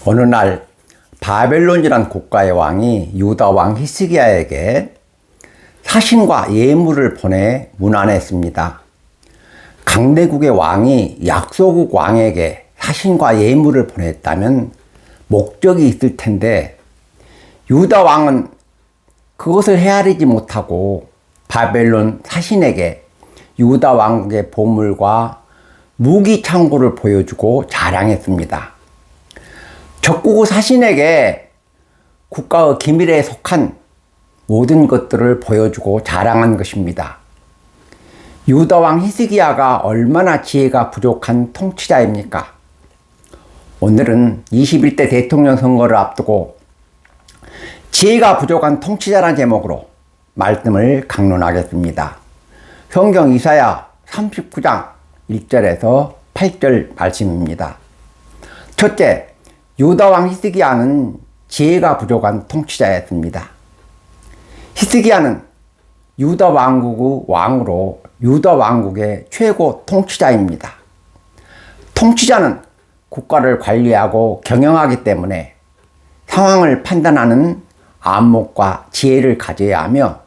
어느 날 바벨론이란 국가의 왕이 유다 왕 히스기야에게 사신과 예물을 보내 문안했습니다. 강대국의 왕이 약소국 왕에게 사신과 예물을 보냈다면 목적이 있을 텐데 유다 왕은 그것을 헤아리지 못하고 바벨론 사신에게 유다 왕국의 보물과 무기 창고를 보여주고 자랑했습니다. 적국의 사신에게 국가의 기밀에 속한 모든 것들을 보여주고 자랑한 것입니다. 유다 왕 히스기야가 얼마나 지혜가 부족한 통치자입니까? 오늘은 21대 대통령 선거를 앞두고 지혜가 부족한 통치자라는 제목으로 말씀을 강론하겠습니다. 성경 이사야 39장 1절에서 8절 말씀입니다. 첫째, 유다 왕 히스기야는 지혜가 부족한 통치자였습니다. 히스기야는 유다 왕국의 왕으로 유다 왕국의 최고 통치자입니다. 통치자는 국가를 관리하고 경영하기 때문에 상황을 판단하는 안목과 지혜를 가져야 하며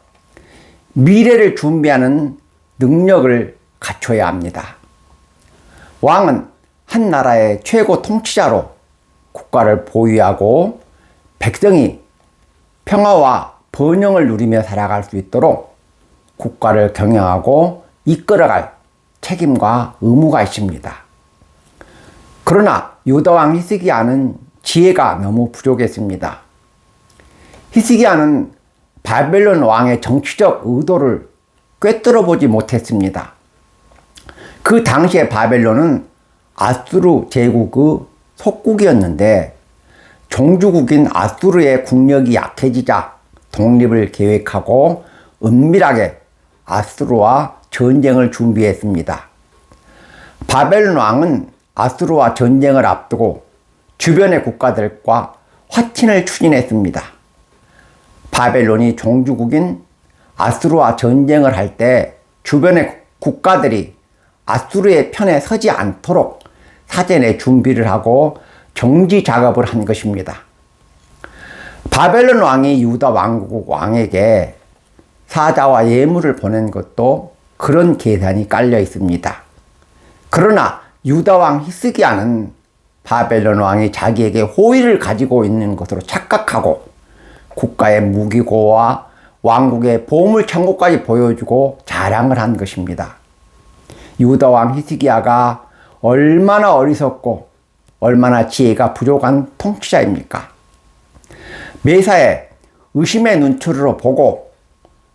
미래를 준비하는 능력을 갖춰야 합니다. 왕은 한 나라의 최고 통치자로 국가를 보유하고 백성이 평화와 번영을 누리며 살아갈 수 있도록 국가를 경영하고 이끌어갈 책임과 의무가 있습니다. 그러나 유다 왕 히스기야는 지혜가 너무 부족했습니다. 히스기야는 바벨론 왕의 정치적 의도를 꿰뚫어 보지 못했습니다. 그 당시에 바벨론은 아수르 제국의 속국이었는데 종주국인 아수르의 국력이 약해지자 독립을 계획하고 은밀하게 아수르와 전쟁을 준비했습니다. 바벨론 왕은 아수르와 전쟁을 앞두고 주변의 국가들과 화친을 추진했습니다. 바벨론이 종주국인 아수르와 전쟁을 할 때 주변의 국가들이 아수르의 편에 서지 않도록 사전에 준비를 하고 정지 작업을 한 것입니다. 바벨론 왕이 유다 왕국 왕에게 사자와 예물을 보낸 것도 그런 계산이 깔려 있습니다. 그러나 유다 왕 히스기야는 바벨론 왕이 자기에게 호의를 가지고 있는 것으로 착각하고 국가의 무기고와 왕국의 보물 창고까지 보여주고 자랑을 한 것입니다. 유다 왕 히스기야가 얼마나 어리석고 얼마나 지혜가 부족한 통치자입니까? 매사에 의심의 눈초리로 보고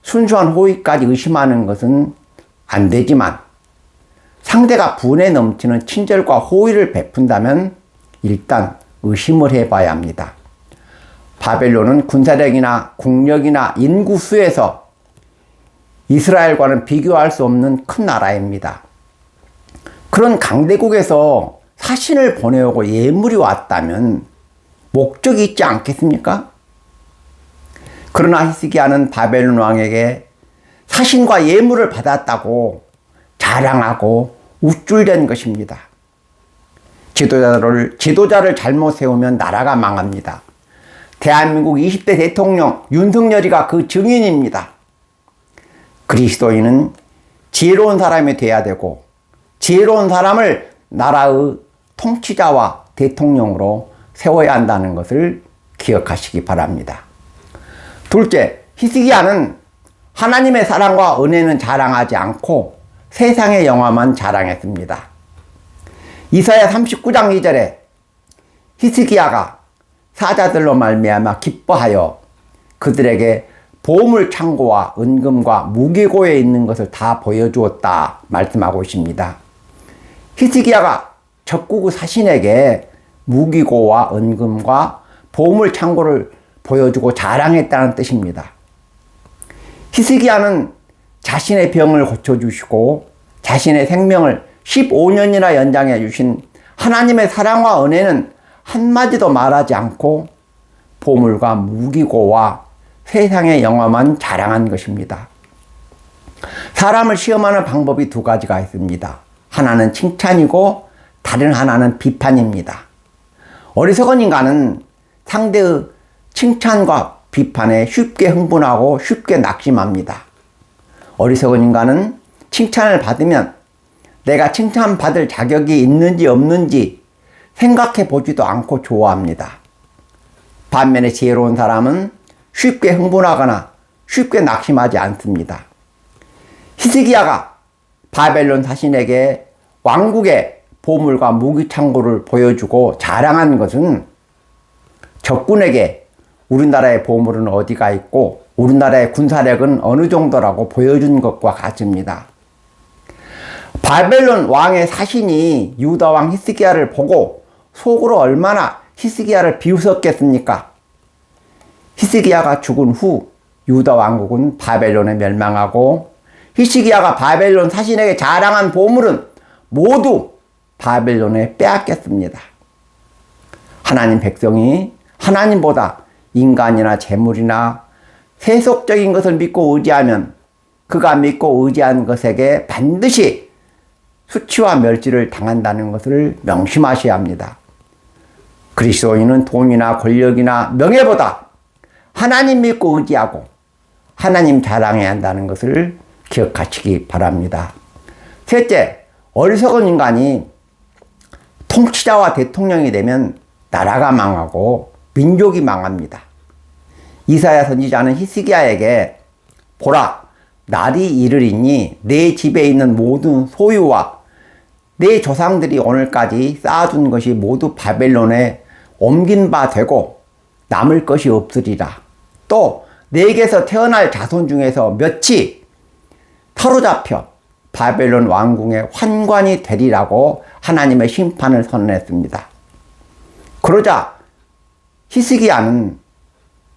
순수한 호의까지 의심하는 것은 안 되지만 상대가 분에 넘치는 친절과 호의를 베푼다면 일단 의심을 해봐야 합니다. 바벨론은 군사력이나 국력이나 인구수에서 이스라엘과는 비교할 수 없는 큰 나라입니다. 그런 강대국에서 사신을 보내오고 예물이 왔다면 목적이 있지 않겠습니까? 그러나 히스기야는 바벨론 왕에게 사신과 예물을 받았다고 자랑하고 우쭐댄 것입니다. 지도자를 잘못 세우면 나라가 망합니다. 대한민국 20대 대통령 윤석열이가 그 증인입니다. 그리스도인은 지혜로운 사람이 돼야 되고 지혜로운 사람을 나라의 통치자와 대통령으로 세워야 한다는 것을 기억하시기 바랍니다. 둘째, 히스기야는 하나님의 사랑과 은혜는 자랑하지 않고 세상의 영화만 자랑했습니다. 이사야 39장 2절에 히스기야가 사자들로 말미암아 기뻐하여 그들에게 보물 창고와 은금과 무기고에 있는 것을 다 보여주었다 말씀하고 있습니다. 히스기야가 적국의 사신에게 무기고와 은금과 보물 창고를 보여주고 자랑했다는 뜻입니다. 히스기야는 자신의 병을 고쳐주시고 자신의 생명을 15년이나 연장해 주신 하나님의 사랑과 은혜는 한마디도 말하지 않고 보물과 무기고와 세상의 영화만 자랑한 것입니다. 사람을 시험하는 방법이 두 가지가 있습니다. 하나는 칭찬이고 다른 하나는 비판입니다. 어리석은 인간은 상대의 칭찬과 비판에 쉽게 흥분하고 쉽게 낙심합니다. 어리석은 인간은 칭찬을 받으면 내가 칭찬받을 자격이 있는지 없는지 생각해 보지도 않고 좋아합니다. 반면에 지혜로운 사람은 쉽게 흥분하거나 쉽게 낙심하지 않습니다. 히스기야가 바벨론 사신에게 왕국의 보물과 무기 창고를 보여주고 자랑한 것은 적군에게 우리나라의 보물은 어디가 있고 우리나라의 군사력은 어느 정도라고 보여준 것과 같습니다. 바벨론 왕의 사신이 유다 왕 히스기야를 보고 속으로 얼마나 히스기야를 비웃었겠습니까? 히스기야가 죽은 후 유다 왕국은 바벨론에 멸망하고 히스기야가 바벨론 사신에게 자랑한 보물은 모두 바벨론에 빼앗겼습니다. 하나님 백성이 하나님보다 인간이나 재물이나 세속적인 것을 믿고 의지하면 그가 믿고 의지한 것에게 반드시 수치와 멸시를 당한다는 것을 명심하셔야 합니다. 그리스도인은 돈이나 권력이나 명예보다 하나님 믿고 의지하고 하나님 자랑해야 한다는 것을 기억하시기 바랍니다. 셋째, 어리석은 인간이 통치자와 대통령이 되면 나라가 망하고 민족이 망합니다. 이사야 선지자는 히스기야에게 보라, 날이 이르리니 내 집에 있는 모든 소유와 내 조상들이 오늘까지 쌓아둔 것이 모두 바벨론에 옮긴 바 되고 남을 것이 없으리라. 또 내게서 태어날 자손 중에서 몇이 사로잡혀 바벨론 왕궁의 환관이 되리라고 하나님의 심판을 선언했습니다. 그러자 히스기야는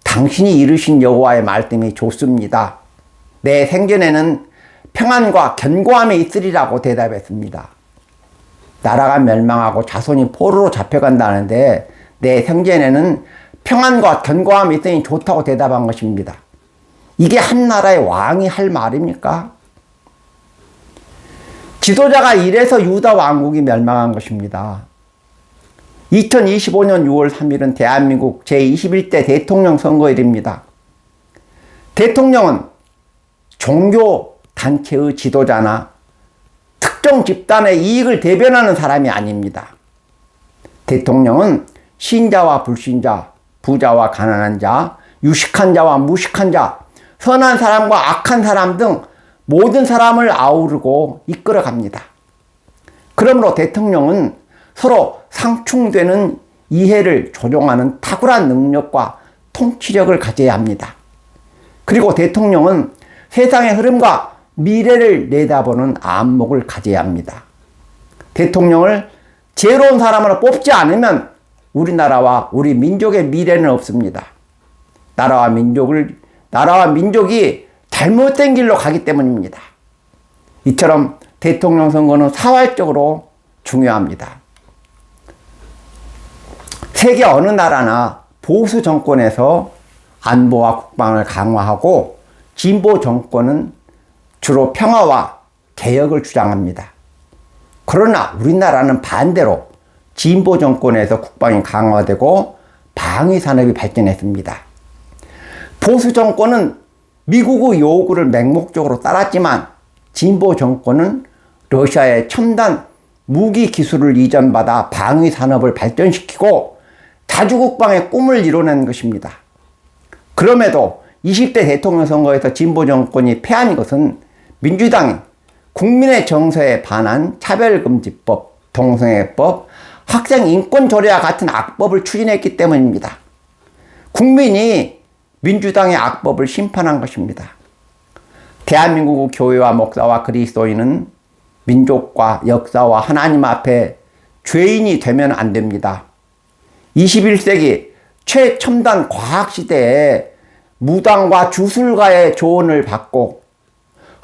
당신이 이루신 여호와의 말씀이 좋습니다. 내 생전에는 평안과 견고함이 있으리라고 대답했습니다. 나라가 멸망하고 자손이 포로로 잡혀간다는데 내 생전에는 평안과 견고함이 있으니 좋다고 대답한 것입니다. 이게 한 나라의 왕이 할 말입니까? 지도자가 이래서 유다 왕국이 멸망한 것입니다. 2025년 6월 3일은 대한민국 제21대 대통령 선거일입니다. 대통령은 종교 단체의 지도자나 특정 집단의 이익을 대변하는 사람이 아닙니다. 대통령은 신자와 불신자, 부자와 가난한 자, 유식한 자와 무식한 자, 선한 사람과 악한 사람 등 모든 사람을 아우르고 이끌어 갑니다. 그러므로 대통령은 서로 상충되는 이해를 조종하는 탁월한 능력과 통치력을 가져야 합니다. 그리고 대통령은 세상의 흐름과 미래를 내다보는 안목을 가져야 합니다. 대통령을 지혜로운 사람으로 뽑지 않으면 우리나라와 우리 민족의 미래는 없습니다. 나라와 민족이 잘못된 길로 가기 때문입니다. 이처럼 대통령 선거는 사활적으로 중요합니다. 세계 어느 나라나 보수 정권에서 안보와 국방을 강화하고 진보 정권은 주로 평화와 개혁을 주장합니다. 그러나 우리나라는 반대로 진보 정권에서 국방이 강화되고 방위 산업이 발전했습니다. 보수 정권은 미국의 요구를 맹목적으로 따랐지만 진보 정권은 러시아의 첨단 무기 기술을 이전받아 방위 산업을 발전시키고 자주국방의 꿈을 이뤄낸 것입니다. 그럼에도 20대 대통령 선거에서 진보 정권이 패한 것은 민주당이 국민의 정서에 반한 차별금지법, 동성애법, 학생 인권조례와 같은 악법을 추진했기 때문입니다. 국민이 민주당의 악법을 심판한 것입니다. 대한민국 교회와 목사와 그리스도인은 민족과 역사와 하나님 앞에 죄인이 되면 안 됩니다. 21세기 최첨단 과학시대에 무당과 주술가의 조언을 받고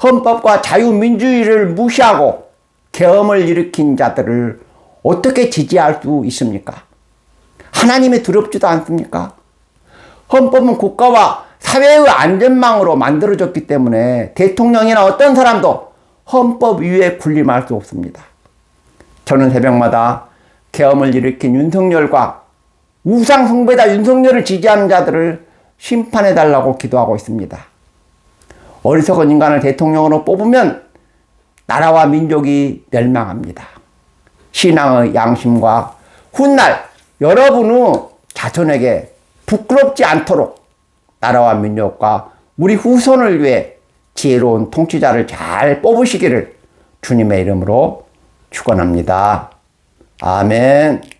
헌법과 자유민주주의를 무시하고 계엄을 일으킨 자들을 어떻게 지지할 수 있습니까? 하나님이 두렵지도 않습니까? 헌법은 국가와 사회의 안전망으로 만들어졌기 때문에 대통령이나 어떤 사람도 헌법 위에 군림할 수 없습니다. 저는 새벽마다 계엄을 일으킨 윤석열과 우상 숭배자 윤석열을 지지하는 자들을 심판해달라고 기도하고 있습니다. 어리석은 인간을 대통령으로 뽑으면 나라와 민족이 멸망합니다. 신앙의 양심과 훗날 여러분의 자손에게 부끄럽지 않도록 나라와 민족과 우리 후손을 위해 지혜로운 통치자를 잘 뽑으시기를 주님의 이름으로 축원합니다. 아멘.